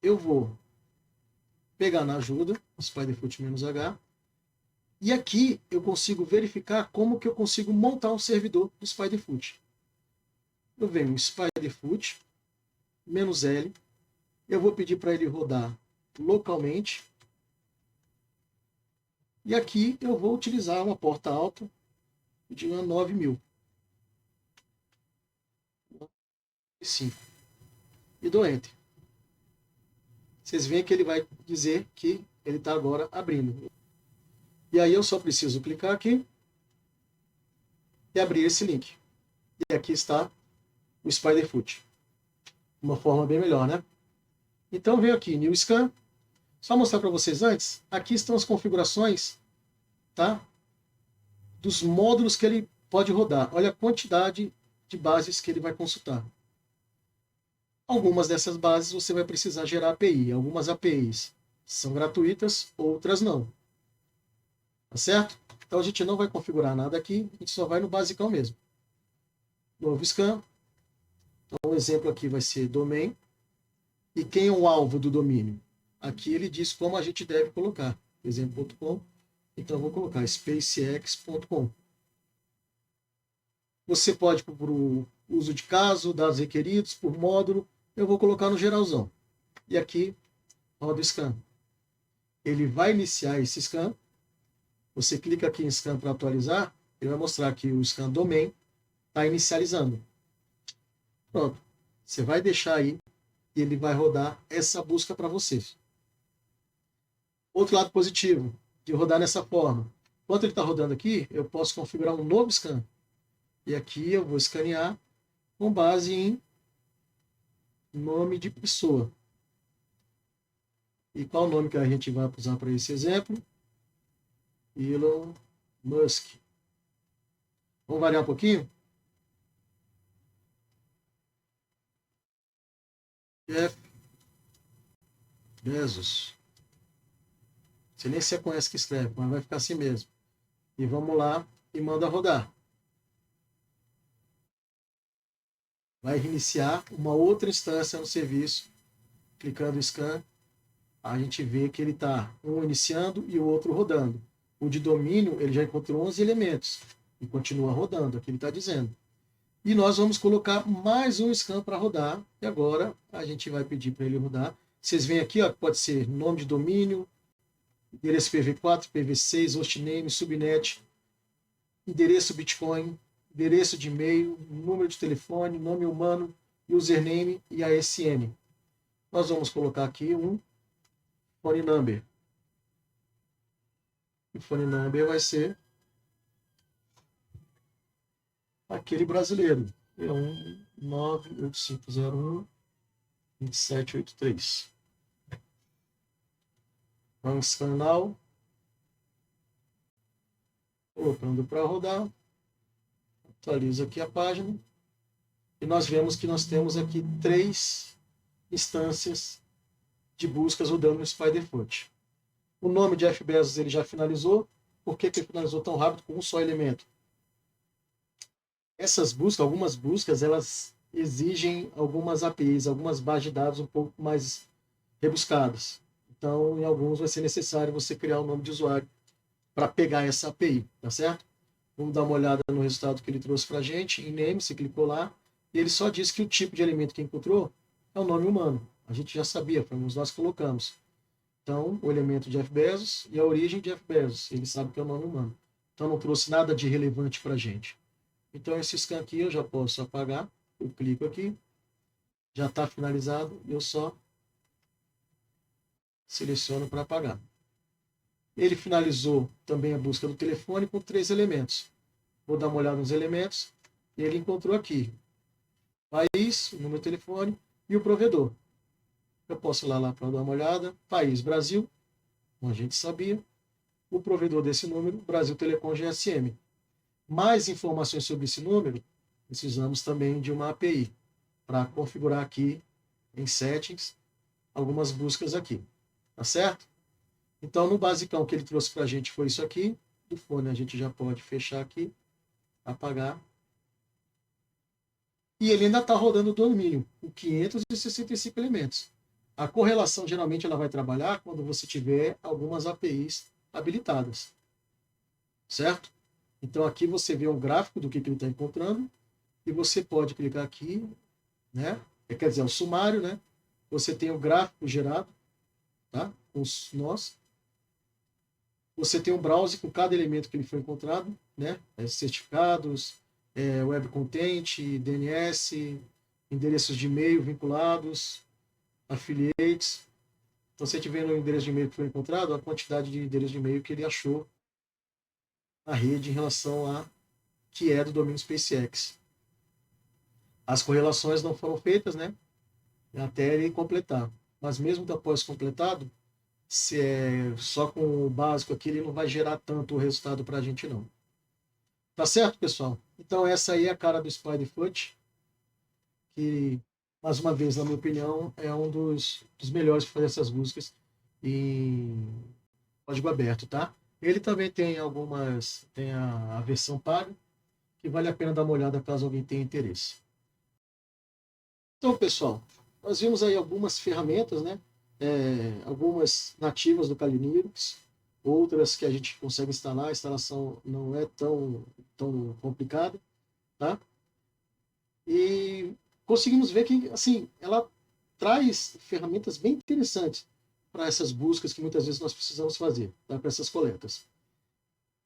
Eu vou pegar na ajuda, Spiderfoot-H, e aqui eu consigo verificar como que eu consigo montar um servidor do Spiderfoot. Eu venho em Spiderfoot, -L, eu vou pedir para ele rodar localmente, e aqui eu vou utilizar uma porta alta de uma 9000. E dou Enter. Vocês veem que ele vai dizer que ele está agora abrindo. E aí eu só preciso clicar aqui e abrir esse link. E aqui está o Spiderfoot. Uma forma bem melhor, né? Então venho aqui, New Scan. Só mostrar para vocês antes. Aqui estão as configurações, tá? Dos módulos que ele pode rodar. Olha a quantidade de bases que ele vai consultar. Algumas dessas bases você vai precisar gerar API. Algumas APIs são gratuitas, outras não. Tá certo? Então a gente não vai configurar nada aqui, a gente só vai no basicão mesmo. Novo scan. Então o exemplo aqui vai ser domain. E quem é o alvo do domínio? Aqui ele diz como a gente deve colocar. Exemplo.com. Então eu vou colocar spacex.com. Você pode por uso de caso, dados requeridos, por módulo. Eu vou colocar no geralzão. E aqui roda o scan. Ele vai iniciar esse scan. Você clica aqui em scan para atualizar. Ele vai mostrar que o scan domain está inicializando. Pronto. Você vai deixar aí e ele vai rodar essa busca para você. Outro lado positivo de rodar nessa forma. Enquanto ele está rodando aqui, eu posso configurar um novo scan. E aqui eu vou escanear com base em nome de pessoa. E qual o nome que a gente vai usar para esse exemplo? Elon Musk. Vamos variar um pouquinho? Jeff Bezos. Você nem se conhece que escreve, mas vai ficar assim mesmo. E vamos lá e manda rodar. Vai reiniciar uma outra instância no serviço. Clicando em scan, a gente vê que ele está um iniciando e o outro rodando. O de domínio, ele já encontrou 11 elementos e continua rodando, é o que ele está dizendo. E nós vamos colocar mais um scan para rodar, e agora a gente vai pedir para ele rodar. Vocês veem aqui, ó, pode ser nome de domínio, endereço PV4, PV6, hostname, subnet, endereço Bitcoin, endereço de e-mail, número de telefone, nome humano, username e ASN. Nós vamos colocar aqui um phone number. O phone number vai ser aquele brasileiro. É 98501-2783. Vamos canal. Colocando para rodar. Atualiza aqui a página. E nós vemos que nós temos aqui 3 instâncias de buscas rodando no Spiderfoot. O nome de Jeff Bezos ele já finalizou. Por que ele finalizou tão rápido com um só elemento? Essas buscas, algumas buscas, elas exigem algumas APIs, algumas bases de dados um pouco mais rebuscadas. Então, em alguns vai ser necessário você criar um nome de usuário para pegar essa API, tá certo? Vamos dar uma olhada no resultado que ele trouxe para a gente. Em name, você clicou lá, e ele só diz que o tipo de elemento que encontrou é o nome humano. A gente já sabia, fomos nós que colocamos. Então, o elemento de Jeff Bezos e a origem de Jeff Bezos. Ele sabe que é o nome humano. Então, não trouxe nada de relevante para a gente. Então, esse scan aqui eu já posso apagar. Eu clico aqui. Já está finalizado. Eu só seleciono para apagar. Ele finalizou também a busca do telefone com 3 elementos. Vou dar uma olhada nos elementos. Ele encontrou aqui país, o número de telefone e o provedor. Eu posso ir lá para dar uma olhada. País, Brasil, como a gente sabia. O provedor desse número, Brasil Telecom GSM. Mais informações sobre esse número, precisamos também de uma API para configurar aqui em settings algumas buscas aqui. Tá certo? Então, no basicão que ele trouxe para a gente foi isso aqui. Do fone a gente já pode fechar aqui, apagar. E ele ainda está rodando o domínio, com 565 elementos. A correlação, geralmente, ela vai trabalhar quando você tiver algumas APIs habilitadas. Certo? Então, aqui você vê um gráfico do que ele está encontrando. E você pode clicar aqui, né? Quer dizer, o sumário, né? Você tem o gráfico gerado, tá? Com os nós. Você tem um browser com cada elemento que ele foi encontrado, né? Certificados, web content, DNS, endereços de e-mail vinculados, affiliates. Então, você estiver no endereço de e-mail que foi encontrado, a quantidade de endereço de e-mail que ele achou na rede em relação a que é do domínio SpaceX. As correlações não foram feitas, né? Até ele completar. Mas mesmo após completado, se é só com o básico aqui, ele não vai gerar tanto o resultado para a gente, não. Tá certo, pessoal? Então, essa aí é a cara do Spiderfoot, que, mais uma vez, na minha opinião, é um dos melhores para fazer essas buscas em código aberto, tá? Ele também tem tem a versão paga, que vale a pena dar uma olhada caso alguém tenha interesse. Então, pessoal, nós vimos aí algumas ferramentas, né? Algumas nativas do Kali Linux, outras que a gente consegue instalar, a instalação não é tão complicada, tá? E conseguimos ver que, assim, ela traz ferramentas bem interessantes para essas buscas que muitas vezes nós precisamos fazer, tá? Para essas coletas.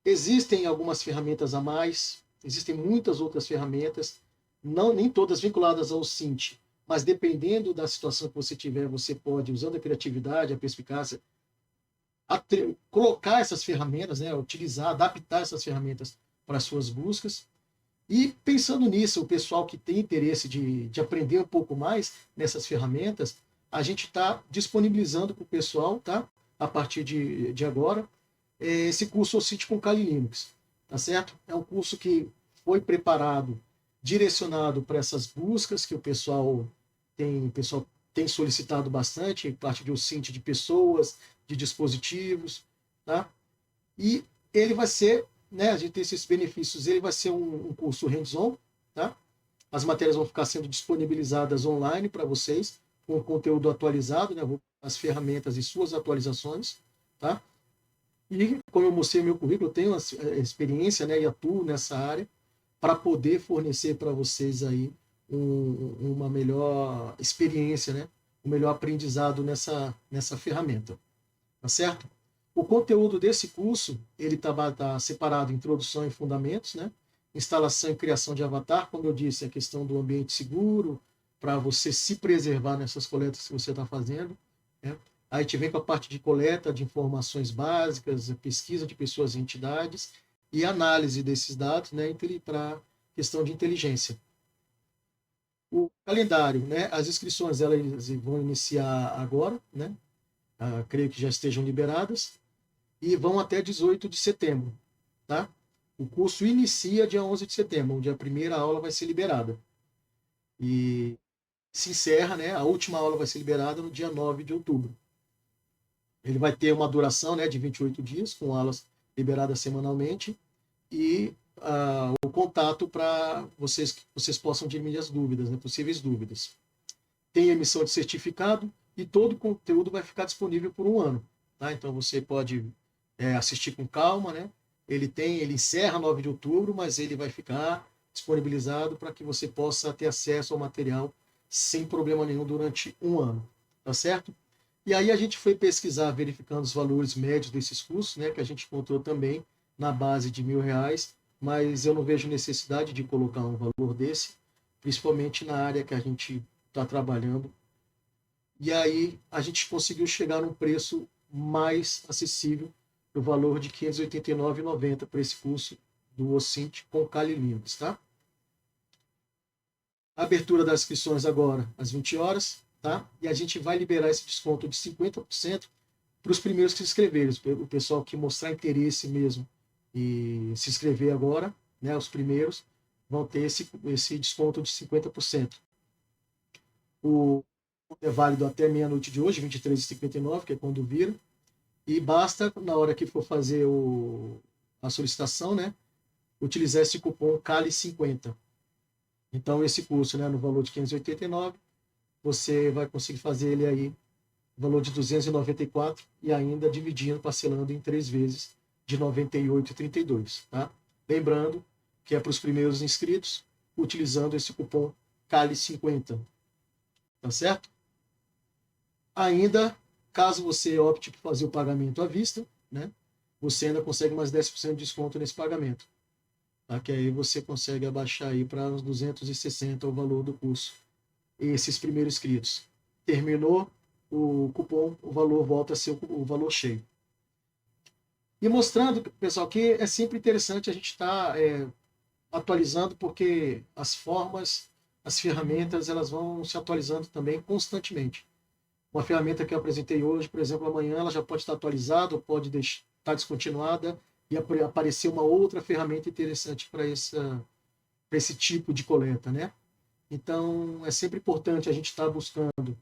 Existem algumas ferramentas a mais, existem muitas outras ferramentas, não nem todas vinculadas ao Cint, mas dependendo da situação que você tiver, você pode, usando a criatividade, a perspicácia, colocar essas ferramentas, né, utilizar, adaptar essas ferramentas para as suas buscas. E pensando nisso, o pessoal que tem interesse de aprender um pouco mais nessas ferramentas, a gente está disponibilizando para o pessoal, tá? A partir de agora, esse curso OSINT com Kali Linux, tá certo? É um curso que foi preparado, direcionado para essas buscas que o pessoal tem solicitado bastante, parte de OSINT de pessoas, de dispositivos, tá? E ele vai ser, né, a gente tem esses benefícios, ele vai ser um curso hands-on, tá? As matérias vão ficar sendo disponibilizadas online para vocês, com conteúdo atualizado, né, as ferramentas e suas atualizações, tá? E, como eu mostrei no meu currículo, eu tenho experiência, né, e atuo nessa área para poder fornecer para vocês aí uma melhor experiência, né, um melhor aprendizado nessa ferramenta, tá certo? O conteúdo desse curso, ele tá separado em introdução e fundamentos, né? Instalação e criação de avatar, como eu disse, a questão do ambiente seguro, para você se preservar nessas coletas que você está fazendo, né? Aí a gente vem com a parte de coleta de informações básicas, pesquisa de pessoas e entidades e análise desses dados, né, para questão de inteligência. O calendário, né, as inscrições elas vão iniciar agora, né? Creio que já estejam liberadas e vão até 18 de setembro, tá? O curso inicia dia 11 de setembro, onde a primeira aula vai ser liberada. E se encerra, né? A última aula vai ser liberada no dia 9 de outubro. Ele vai ter uma duração, né, de 28 dias, com aulas liberadas semanalmente, e o contato para vocês possam dirimir as dúvidas, né, possíveis dúvidas. Tem emissão de certificado e todo o conteúdo vai ficar disponível por um ano. Tá? Então você pode assistir com calma, né? Ele encerra 9 de outubro, mas ele vai ficar disponibilizado para que você possa ter acesso ao material sem problema nenhum durante um ano, tá certo? E aí a gente foi pesquisar, verificando os valores médios desses cursos, né, que a gente encontrou também na base de R$ 1.000, mas eu não vejo necessidade de colocar um valor desse, principalmente na área que a gente está trabalhando. E aí a gente conseguiu chegar num preço mais acessível, no valor de R$ 589,90 para esse curso do OSINT com Kali Linux, tá? A abertura das inscrições agora às 20 horas, tá? E a gente vai liberar esse desconto de 50% para os primeiros que se inscreverem, o pessoal que mostrar interesse mesmo e se inscrever agora, né? Os primeiros vão ter esse desconto de 50%. O é válido até meia-noite de hoje, 23h59, que é quando vira. E basta, na hora que for fazer a solicitação, né, utilizar esse cupom CALI50. Então, esse curso, né, no valor de 589, você vai conseguir fazer ele aí no valor de 294 e ainda dividindo, parcelando em 3 vezes de 98,32. Tá? Lembrando que é para os primeiros inscritos, utilizando esse cupom CALI50. Tá certo? Ainda, caso você opte por fazer o pagamento à vista, né, você ainda consegue mais 10% de desconto nesse pagamento. Tá? Que aí você consegue abaixar aí para uns 260 o valor do curso. Esses primeiros inscritos. Terminou o cupom, o valor volta a ser o valor cheio. E mostrando, pessoal, que é sempre interessante a gente estar atualizando, porque as formas, as ferramentas, elas vão se atualizando também constantemente. Uma ferramenta que eu apresentei hoje, por exemplo, amanhã ela já pode estar atualizada, ou pode estar descontinuada e aparecer uma outra ferramenta interessante para esse tipo de coleta, né? Então, é sempre importante a gente estar buscando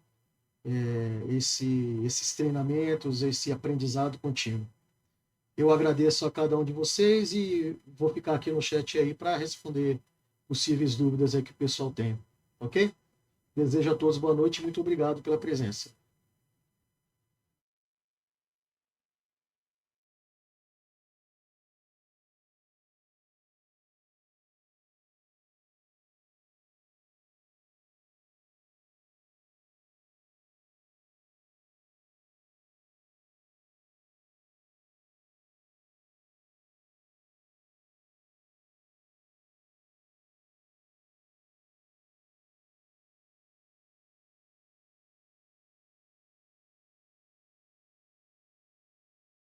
esses treinamentos, esse aprendizado contínuo. Eu agradeço a cada um de vocês e vou ficar aqui no chat aí para responder possíveis dúvidas aí que o pessoal tem, ok? Desejo a todos boa noite e muito obrigado pela presença.